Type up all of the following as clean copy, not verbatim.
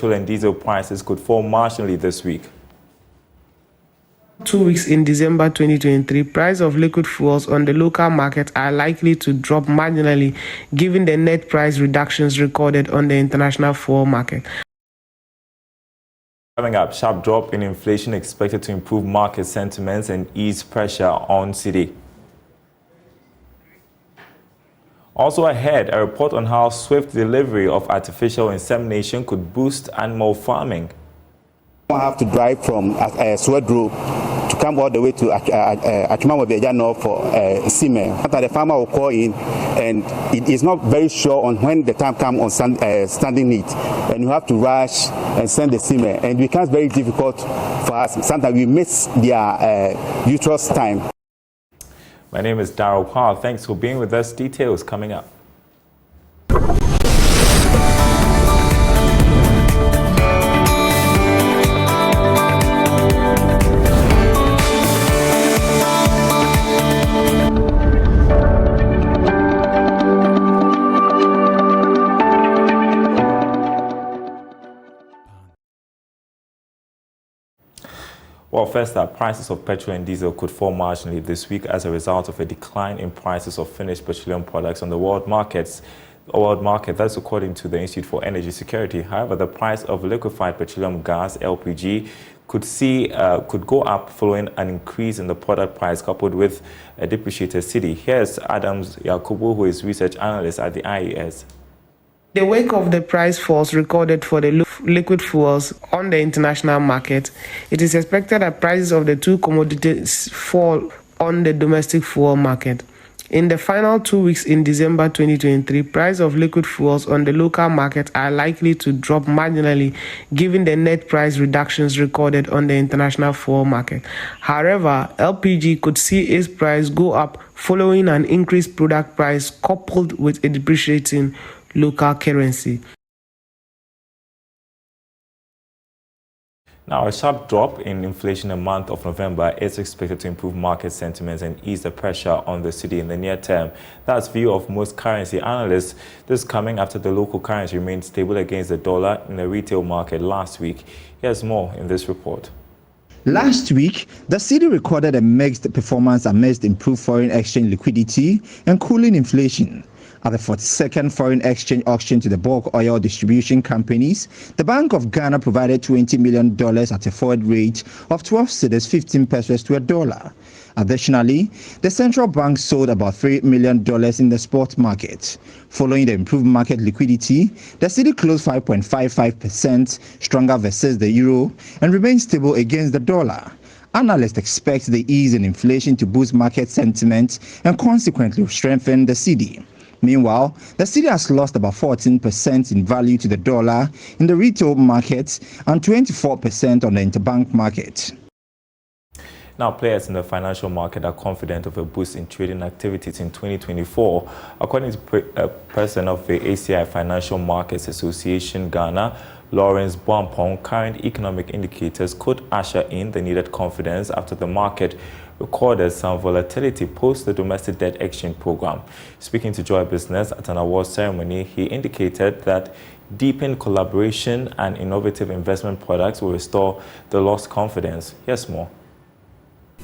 Petrol and diesel prices could fall marginally this week. 2 weeks in December 2023, price of liquid fuels on the local market are likely to drop marginally given the net price reductions recorded on the international fuel market. Coming up, sharp drop in inflation expected to improve market sentiments and ease pressure on Cedi. Also ahead, a report on how swift delivery of artificial insemination could boost animal farming. I have to drive from Swedru to come all the way to Achumawabejano for semen. After the farmer will call in, and it is not very sure on when the time comes on standing heat, and you have to rush and send the semen, and it becomes very difficult for us. Sometimes we miss their uterus time. My name is Daryl. Kwawu. Thanks for being with us. Details coming up. Well, first up, prices of petrol and diesel could fall marginally this week as a result of a decline in prices of finished petroleum products on the world market. That's according to the Institute for Energy Security. However, the price of liquefied petroleum gas, LPG, could go up following an increase in the product price coupled with a depreciated cedi. Here's Adams Yakubu, who is research analyst at the IES. The wake of the price falls recorded for the liquid fuels on the international market, it is expected that prices of the two commodities fall on the domestic fuel market. In the final 2 weeks in December 2023, price of liquid fuels on the local market are likely to drop marginally given the net price reductions recorded on the international fuel market. However, LPG could see its price go up following an increased product price coupled with a depreciating local currency. Now, a sharp drop in inflation in the month of November is expected to improve market sentiments and ease the pressure on the cedi in the near term. That's the view of most currency analysts. This coming after the local currency remained stable against the dollar in the retail market last week. Here's more in this report. Last week, the cedi recorded a mixed performance amidst improved foreign exchange liquidity and cooling inflation. At the 42nd foreign exchange auction to the bulk oil distribution companies, the Bank of Ghana provided $20 million at a forward rate of 12 cedis 15 pesos to a dollar. Additionally, the central bank sold about $3 million in the spot market. Following the improved market liquidity, the cedi closed 5.55% stronger versus the euro and remained stable against the dollar. Analysts expect the ease in inflation to boost market sentiment and consequently strengthen the cedi. Meanwhile, the cedi has lost about 14% in value to the dollar in the retail market and 24% on the interbank market. Now, players in the financial market are confident of a boost in trading activities in 2024. According to President of the ACI Financial Markets Association Ghana, Lawrence Boampong, current economic indicators could usher in the needed confidence after the market recorded some volatility post the domestic debt exchange program. Speaking to Joy Business at an award ceremony, he indicated that deepened collaboration and innovative investment products will restore the lost confidence. Here's more.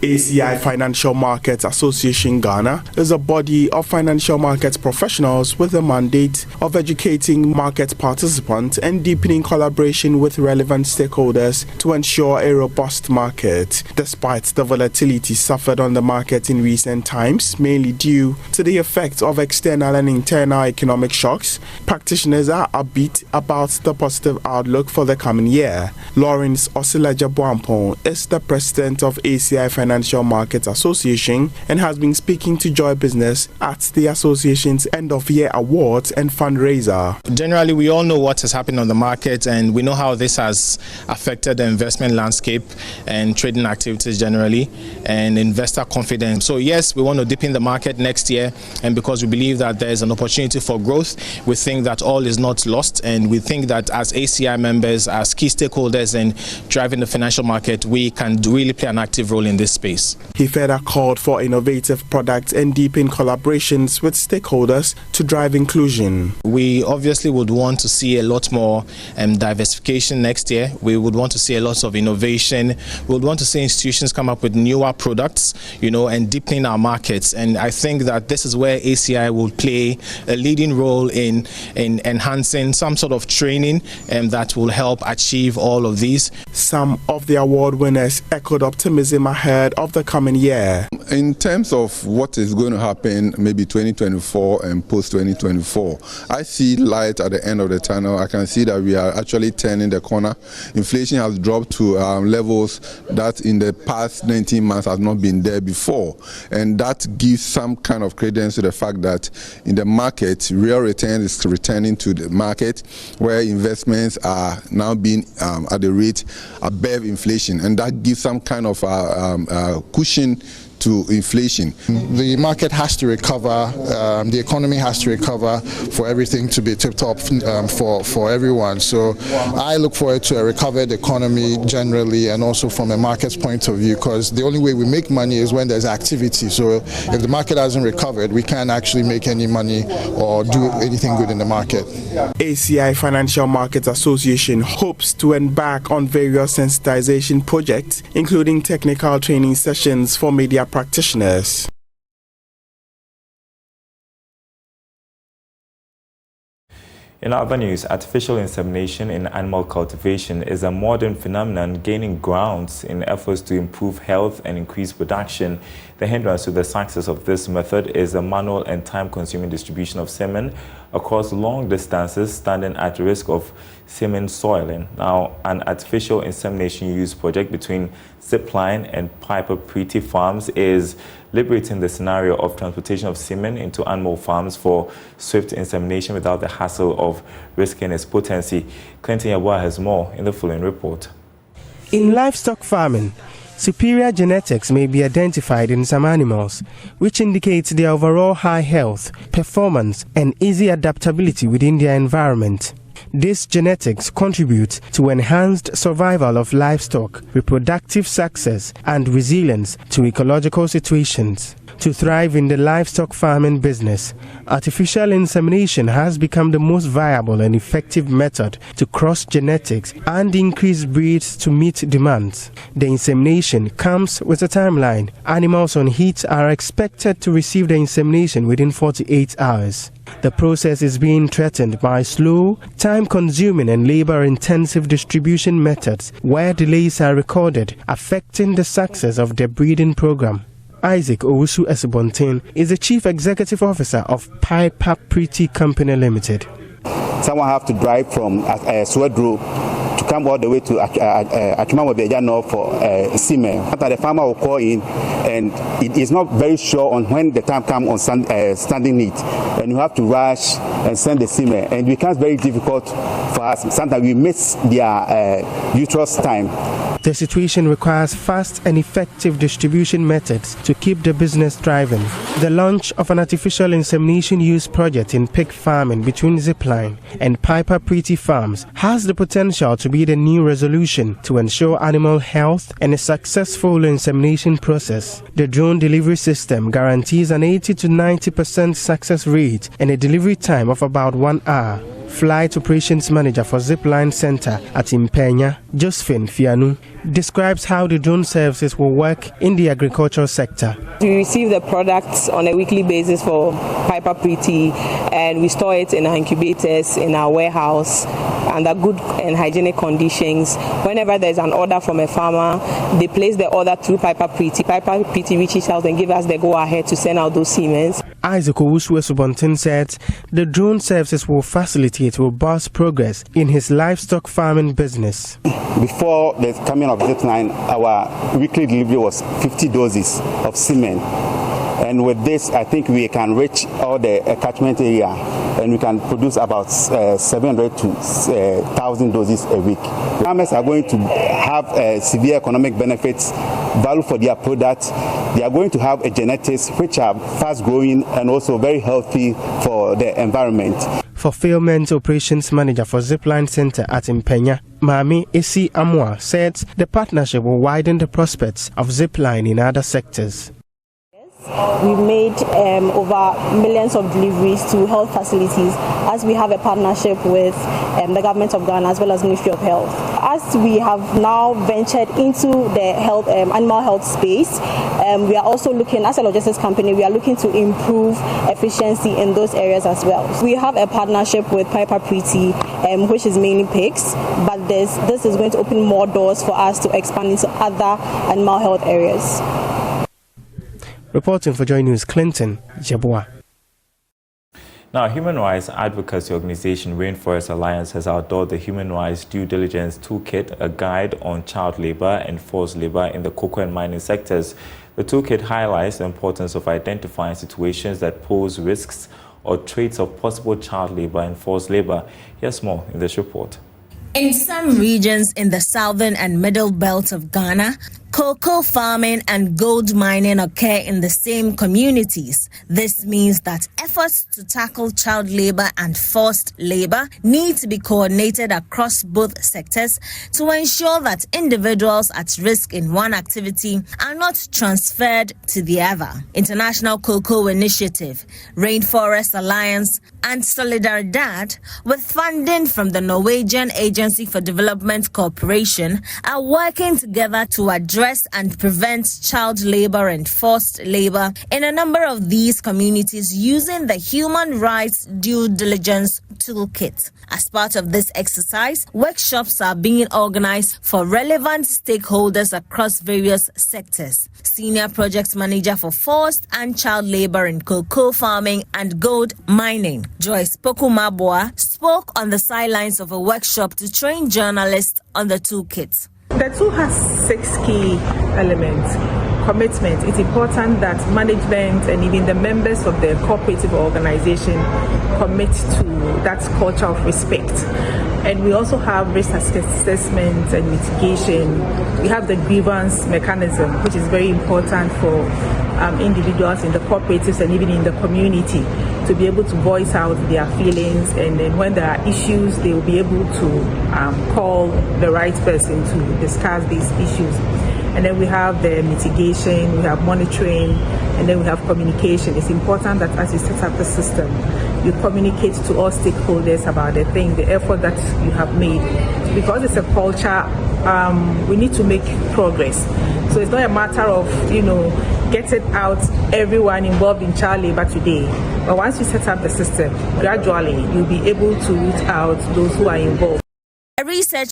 ACI Financial Markets Association Ghana is a body of financial markets professionals with the mandate of educating market participants and deepening collaboration with relevant stakeholders to ensure a robust market. Despite the volatility suffered on the market in recent times, mainly due to the effects of external and internal economic shocks, practitioners are upbeat about the positive outlook for the coming year. Lawrence Osilaja Boampong is the president of ACI Financial Markets Association and has been speaking to Joy Business at the association's end-of-year awards and fundraiser. Generally, we all know what has happened on the market, and we know how this has affected the investment landscape and trading activities generally and investor confidence. So yes, we want to deepen the market next year, and because we believe that there is an opportunity for growth, we think that all is not lost, and we think that as ACI members, as key stakeholders in driving the financial market, we can really play an active role in this space. He further called for innovative products and deepen collaborations with stakeholders to drive inclusion. We obviously would want to see a lot more diversification next year. We would want to see a lot of innovation. We would want to see institutions come up with newer products, and deepening our markets. And I think that this is where ACI will play a leading role in enhancing some sort of training that will help achieve all of these. Some of the award winners echoed optimism ahead of the coming year. In terms of what is going to happen, maybe 2024 and post-2024, I see light at the end of the tunnel. I can see that we are actually turning the corner. Inflation has dropped to levels that in the past 19 months has not been there before. And that gives some kind of credence to the fact that in the market, real return is returning to the market, where investments are now being at the rate above inflation. And that gives some kind of cushion to inflation. The market has to recover, the economy has to recover for everything to be tip-top for everyone. So I look forward to a recovered economy generally, and also from a market's point of view, because the only way we make money is when there's activity. So if the market hasn't recovered, we can't actually make any money or do anything good in the market. ACI Financial Markets Association hopes to embark on various sensitization projects, including technical training sessions for media practitioners. In other news, artificial insemination in animal cultivation is a modern phenomenon gaining grounds in efforts to improve health and increase production. The hindrance to the success of this method is a manual and time-consuming distribution of semen across long distances, standing at risk of semen soiling. Now, an artificial insemination use project between Zipline and Piper Pretty Farms is liberating the scenario of transportation of semen into animal farms for swift insemination without the hassle of risking its potency. Clinton Yabwa has more in the following report. In livestock farming, superior genetics may be identified in some animals, which indicates their overall high health, performance, and easy adaptability within their environment. These genetics contribute to enhanced survival of livestock, reproductive success, and resilience to ecological situations. To thrive in the livestock farming business, artificial insemination has become the most viable and effective method to cross genetics and increase breeds to meet demands. The insemination comes with a timeline. Animals on heat are expected to receive the insemination within 48 hours. The process is being threatened by slow, time-consuming and labor-intensive distribution methods where delays are recorded, affecting the success of the breeding program. Isaac Owusu Esibontin is the Chief Executive Officer of Piper Pretty Company Limited. Someone have to drive from Swedru to come all the way to Achuma for semen. After the farmer will call in, and it is not very sure on when the time comes on standing need, and you have to rush and send the semen, and it becomes very difficult for us. Sometimes we miss their uterus time. The situation requires fast and effective distribution methods to keep the business thriving. The launch of an artificial insemination use project in pig farming between Zipline and Piper Pretty Farms has the potential to be the new resolution to ensure animal health and a successful insemination process. The drone delivery system guarantees an 80 to 90% success rate and a delivery time of about 1 hour. Flight Operations Manager for Zipline Center at Impenya, Josephine Fianu, describes how the drone services will work in the agricultural sector. We receive the products on a weekly basis for Piper Pretty, and we store it in our incubators in our warehouse under good and hygienic conditions. Whenever there's an order from a farmer, they place the order through Piper Pretty. Piper Pretty reaches out and gives us the go-ahead to send out those semens. Isaac Owusu Esibontin said the drone services will facilitate robust progress in his livestock farming business. Before the coming of Zipline, our weekly delivery was 50 doses of semen. And with this, I think we can reach all the catchment area, and we can produce about 700 to 1,000 doses a week. Farmers are going to have severe economic benefits, value for their product. They are going to have a genetics which are fast growing and also very healthy for the environment. Fulfillment Operations Manager for Zipline Center at Impenya, Mami Esi Amwa, said the partnership will widen the prospects of Zipline in other sectors. We've made over millions of deliveries to health facilities as we have a partnership with the government of Ghana as well as Ministry of Health. As we have now ventured into the health, animal health space, we are also looking, as a logistics company, we are looking to improve efficiency in those areas as well. We have a partnership with Piper Pretty, which is mainly pigs, but this is going to open more doors for us to expand into other animal health areas. Reporting for Joy News, Clinton Jabua. Now, human rights advocacy organization Rainforest Alliance has outdoed the Human Rights Due Diligence Toolkit, a guide on child labor and forced labor in the cocoa and mining sectors. The toolkit highlights the importance of identifying situations that pose risks or traits of possible child labor and forced labor. Here's more in this report. In some regions in the southern and middle belt of Ghana, cocoa farming and gold mining occur in the same communities. This means that efforts to tackle child labor and forced labor need to be coordinated across both sectors to ensure that individuals at risk in one activity are not transferred to the other. International Cocoa Initiative, Rainforest Alliance, and Solidaridad, with funding from the Norwegian Agency for Development Cooperation, are working together to address and prevent child labor and forced labor in a number of these communities using the Human Rights Due Diligence Toolkit. As part of this exercise, workshops are being organized for relevant stakeholders across various sectors. Senior Project Manager for Forced and Child Labor in Cocoa Farming and Gold Mining, Joyce Pokumabwa, spoke on the sidelines of a workshop to train journalists on the toolkit. The tool has 6 key elements. Commitment. It's important that management and even the members of the cooperative organization commit to that culture of respect. And we also have risk assessment and mitigation. We have the grievance mechanism, which is very important for individuals in the cooperatives and even in the community to be able to voice out their feelings, and then when there are issues, they will be able to call the right person to discuss these issues. And then we have the mitigation, we have monitoring, and then we have communication. It's important that as you set up the system, you communicate to all stakeholders about the thing, the effort that you have made. Because it's a culture, we need to make progress. So it's not a matter of, getting out everyone involved in child labor today. But once you set up the system, gradually you'll be able to root out those who are involved. A research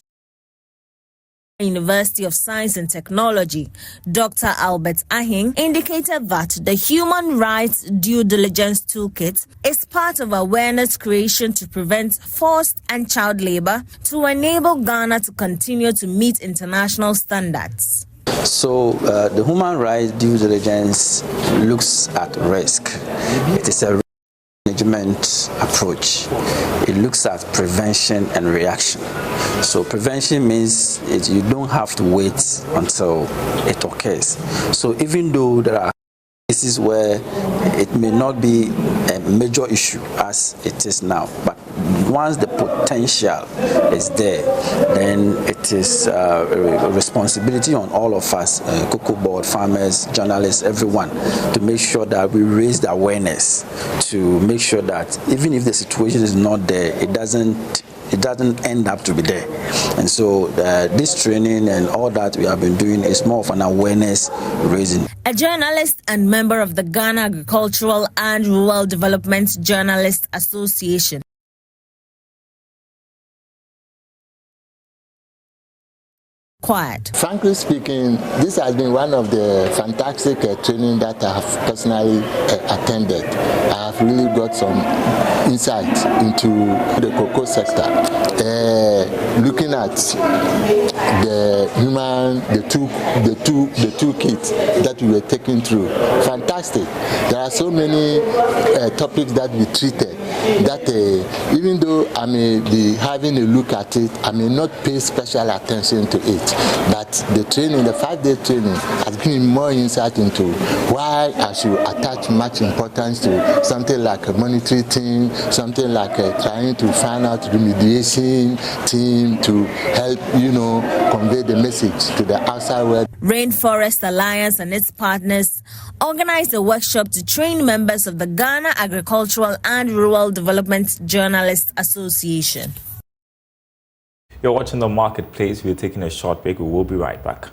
University of Science and Technology, Dr. Albert Ahing, indicated that the Human Rights Due Diligence Toolkit is part of awareness creation to prevent forced and child labor to enable Ghana to continue to meet international standards. So the human rights due diligence looks at risk. It is a management approach. It looks at prevention and reaction. So prevention means you don't have to wait until it occurs. So even though there are cases where it may not be a major issue as it is now, but once the potential is there, then it is a responsibility on all of us, cocoa board, farmers, journalists, everyone, to make sure that we raise the awareness, to make sure that even if the situation is not there, it doesn't end up to be there. And so this training and all that we have been doing is more of an awareness raising. A journalist and member of the Ghana Agricultural and Rural Development Journalists Association. Quiet. Frankly speaking, this has been one of the fantastic training that I have personally attended. I have really got some insight into the cocoa sector. Looking at the toolkit that we were taking through, fantastic. There are so many topics that we treated that even though I may be having a look at it, I may not pay special attention to it. But the training, the 5-day training, has given me more insight into why I should attach much importance to something like a monetary team, something like trying to find out remediation team to help, convey the message to the outside world. Rainforest Alliance and its partners organized a workshop to train members of the Ghana Agricultural and Rural Development Journalists Association. You're watching The Marketplace. We're taking a short break. We will be right back.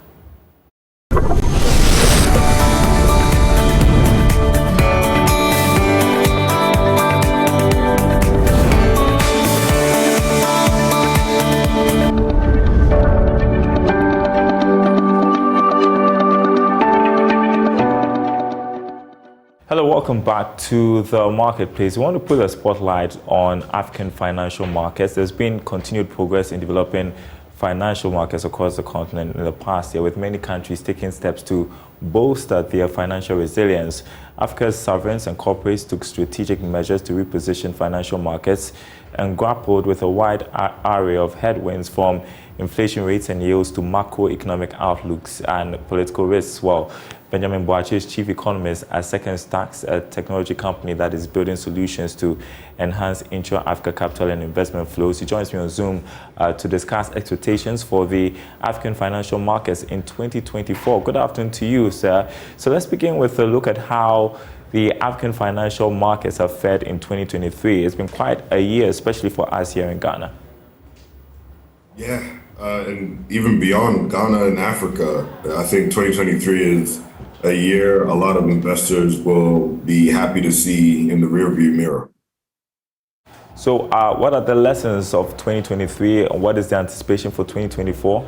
Hello, welcome back to The Marketplace. We want to put a spotlight on African financial markets. There's been continued progress in developing financial markets across the continent in the past year, with many countries taking steps to bolster their financial resilience. Africa's sovereigns and corporates took strategic measures to reposition financial markets and grappled with a wide array of headwinds, from inflation rates and yields to macroeconomic outlooks and political risks. Well, Benjamin Boakye is chief economist at Second Stacks, a technology company that is building solutions to enhance intra-Africa capital and investment flows. He joins me on Zoom to discuss expectations for the African financial markets in 2024. Good afternoon to you, sir. So let's begin with a look at how the African financial markets have fared in 2023. It's been quite a year, especially for us here in Ghana. Yeah, and even beyond Ghana and Africa, I think 2023 is a year a lot of investors will be happy to see in the rearview mirror. So what are the lessons of 2023 and what is the anticipation for 2024?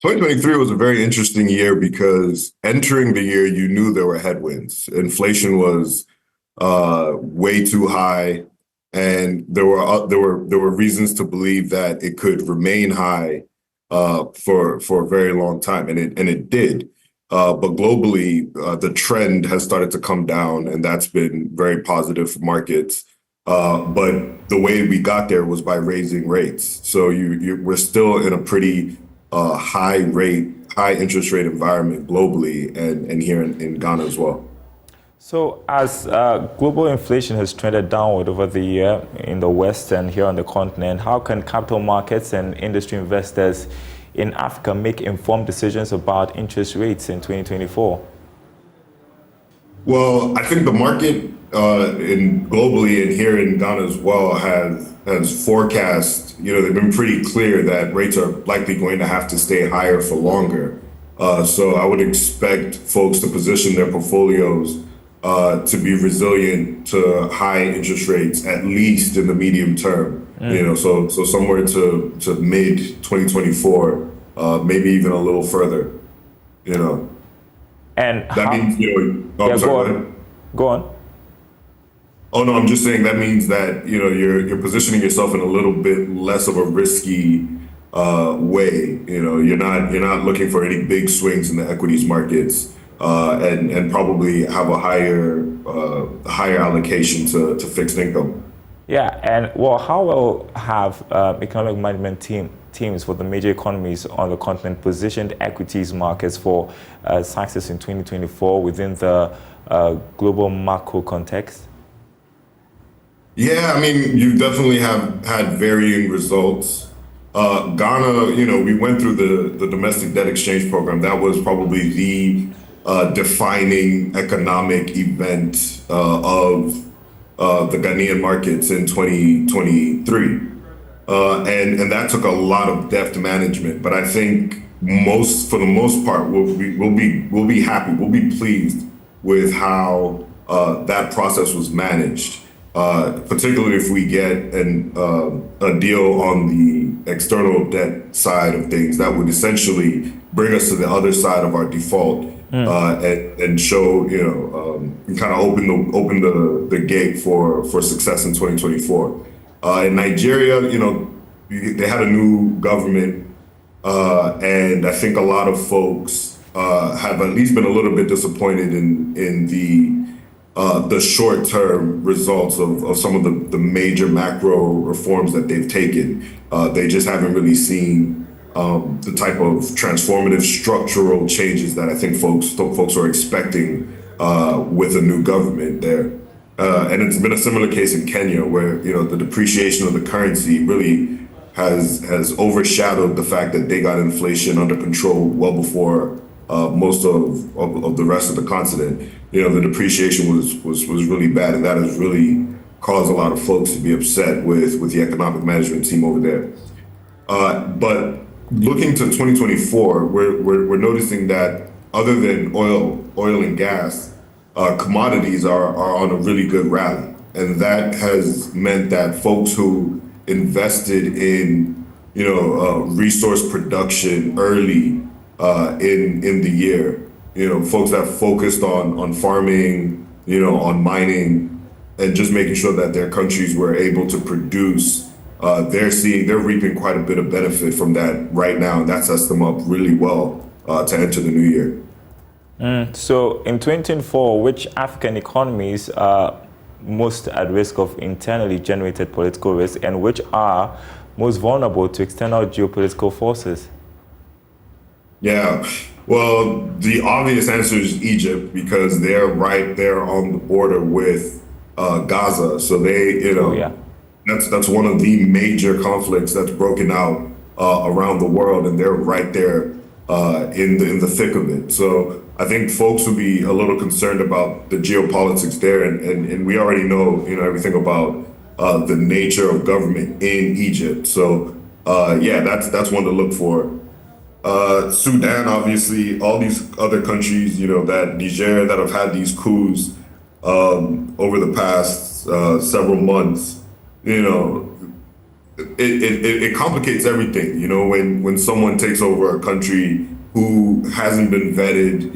2023 was a very interesting year because entering the year, you knew there were headwinds. Inflation was way too high, and there were reasons to believe that it could remain high for a very long time, and it did. But globally, the trend has started to come down, and that's been very positive for markets. But the way we got there was by raising rates. So we're still in a pretty high interest rate environment globally, and here in Ghana as well. So as global inflation has trended downward over the year in the West and here on the continent, how can capital markets and industry investors in Africa make informed decisions about interest rates in 2024? Well, I think the market globally and here in Ghana as well has forecast, they've been pretty clear that rates are likely going to have to stay higher for longer. So I would expect folks to position their portfolios to be resilient to high interest rates, at least in the medium term. So somewhere to mid 2024, maybe even a little further. And that means go on. Oh no, I'm just saying that means that you're positioning yourself in a little bit less of a risky way. You're not looking for any big swings in the equities markets. And probably have a higher allocation to fixed income. Yeah, and how well have economic management teams for the major economies on the continent positioned equities markets for success in 2024 within the global macro context? Yeah, I mean, you definitely have had varying results. Ghana, we went through the domestic debt exchange program. That was probably the defining economic event of the Ghanaian markets in 2023. And that took a lot of deft management. But I think for the most part, we'll be happy, we'll be pleased with how that process was managed. Particularly if we get a deal on the external debt side of things, that would essentially bring us to the other side of our default. And show, kind of open the gate for success in 2024. In Nigeria, they had a new government, and I think a lot of folks have at least been a little bit disappointed in the the short-term results of some of the major macro reforms that they've taken. They just haven't really seen the type of transformative structural changes that I think folks are expecting with a new government there. And it's been a similar case in Kenya, where the depreciation of the currency really has overshadowed the fact that they got inflation under control well before most of the rest of the continent. The depreciation was really bad, and that has really caused a lot of folks to be upset with the economic management team over there. But looking to 2024, we're noticing that other than oil and gas, commodities are on a really good rally, and that has meant that folks who invested in resource production early in the year, folks that focused on farming, on mining, and just making sure that their countries were able to produce. They're reaping quite a bit of benefit from that right now, and that sets them up really well to enter the new year. So in 2024, which African economies are most at risk of internally generated political risk, and which are most vulnerable to external geopolitical forces? Yeah, well, the obvious answer is Egypt, because they're right there on the border with Gaza. So that's one of the major conflicts that's broken out around the world, and they're right there in the thick of it. So I think folks will be a little concerned about the geopolitics there, and we already know everything about the nature of government in Egypt. So that's one to look for. Sudan, obviously, all these other countries, that Niger, that have had these coups over the past several months, it complicates everything. When someone takes over a country who hasn't been vetted,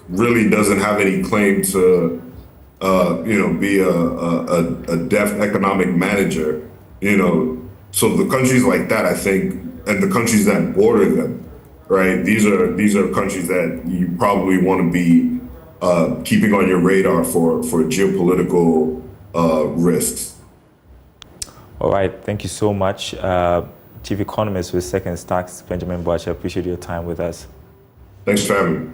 really doesn't have any claim to, be a deft economic manager, So the countries like that, I think, and the countries that border them, right? These are countries that you probably want to be keeping on your radar for geopolitical risks. All right, thank you so much. Chief Economist with Second Stacks, Benjamin Boache. I appreciate your time with us. Thanks for having me.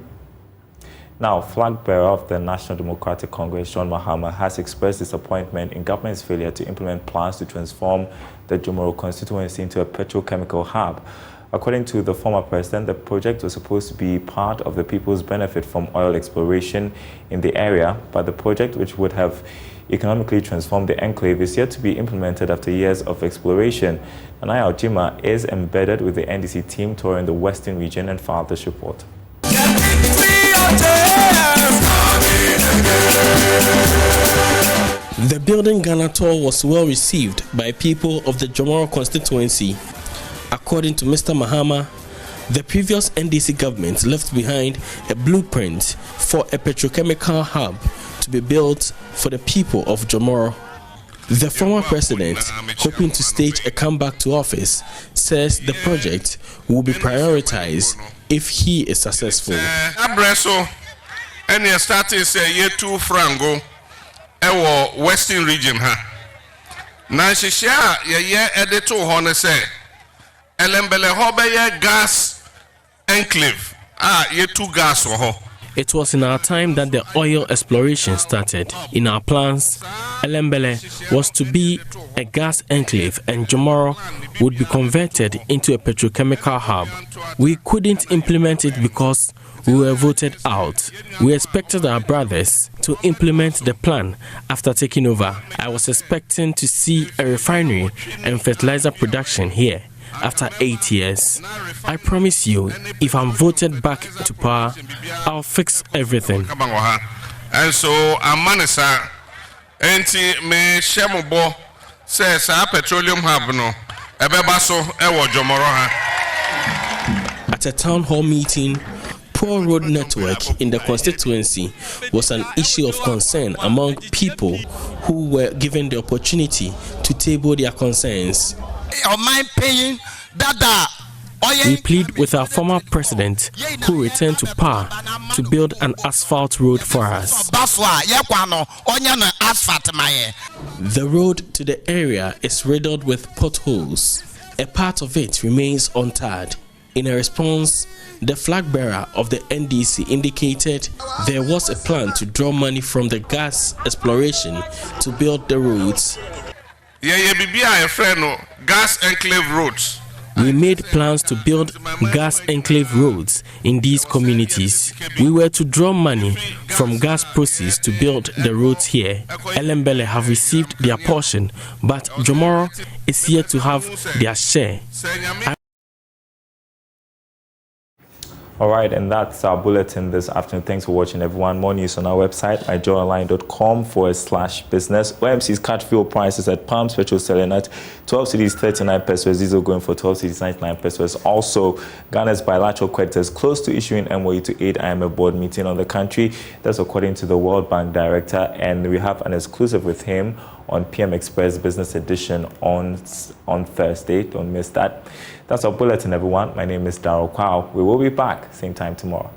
Now, flag bearer of the National Democratic Congress, John Mahama, has expressed disappointment in government's failure to implement plans to transform the Jomoro constituency into a petrochemical hub. According to the former president, the project was supposed to be part of the people's benefit from oil exploration in the area, but the project, which would have economically transformed the enclave, is yet to be implemented after years of exploration. Anaya Ojima is embedded with the NDC team touring the Western region and filed this report. The Building Ghana tour was well received by people of the Jomoro constituency. According to Mr. Mahama, the previous NDC government left behind a blueprint for a petrochemical hub to be built for the people of Jomoro. The former president, hoping to stage a comeback to office, says the project will be prioritized if he is successful. And started say year 2 frango Western region na shisha ye edito hone say elembele hobe gas enclave year 2 gas ho. It was in our time that the oil exploration started. In our plans, Elembele was to be a gas enclave and Jomoro would be converted into a petrochemical hub. We couldn't implement it because we were voted out. We expected our brothers to implement the plan after taking over. I was expecting to see a refinery and fertilizer production here. After 8 years, I promise you, if I'm voted back to power, I'll fix everything. And so Amanesa enti me shemobo says a petroleum hub no ebebaso ewo Jomoro ha. At a town hall meeting, poor road network in the constituency was an issue of concern among people who were given the opportunity to table their concerns. Your mind paying dada We plead with our former president, who returned to power, to build an asphalt road for us. The road to the area is riddled with potholes. A part of it remains untarred. In a response, the flag bearer of the NDC indicated there was a plan to draw money from the gas exploration to build the roads. Gas enclave roads. We made plans to build gas enclave roads in these communities. We were to draw money from gas proceeds to build the roads here. Elembele have received their portion, but Jomoro is here to have their share. All right, and that's our bulletin this afternoon. Thanks for watching, everyone. More news on our website, myjoyonline.com/business. OMC's cut fuel prices at pumps, petrol selling at 12 cedis 39 pesos, diesel going for 12 cedis 99 pesos. Also, Ghana's bilateral creditors close to issuing MOU to aid IMF board meeting on the country. That's according to the World Bank director, and we have an exclusive with him on PM Express Business Edition on Thursday. Don't miss that. That's our bulletin, everyone. My name is Daryl. Kwawu. We will be back same time tomorrow.